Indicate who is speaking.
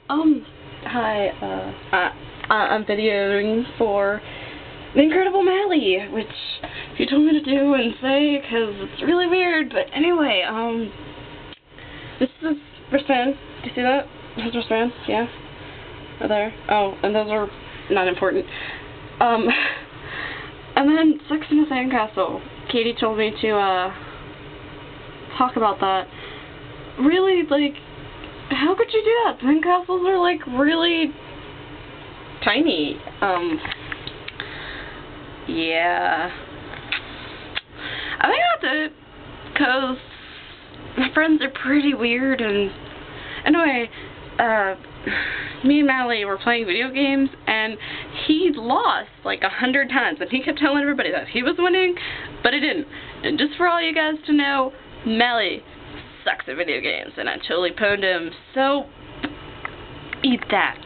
Speaker 1: Hi, I'm videoing for The Incredible Mally, which you told me to do and say because it's really weird, but anyway, this is wristband. Do you see that? That's wristband, yeah. Right there. Oh, and those are not important. And then Sex in the Sandcastle. Katie told me to, talk about that. Really, like, how could you do that? Sandcastles are, like, really tiny. Yeah. I think that's it, because my friends are pretty weird, and anyway, me and Mally were playing video games, and he lost like 100 times, and he kept telling everybody that he was winning, but he didn't. And just for all you guys to know, Mally sucks at video games, and I totally pwned him, so eat that.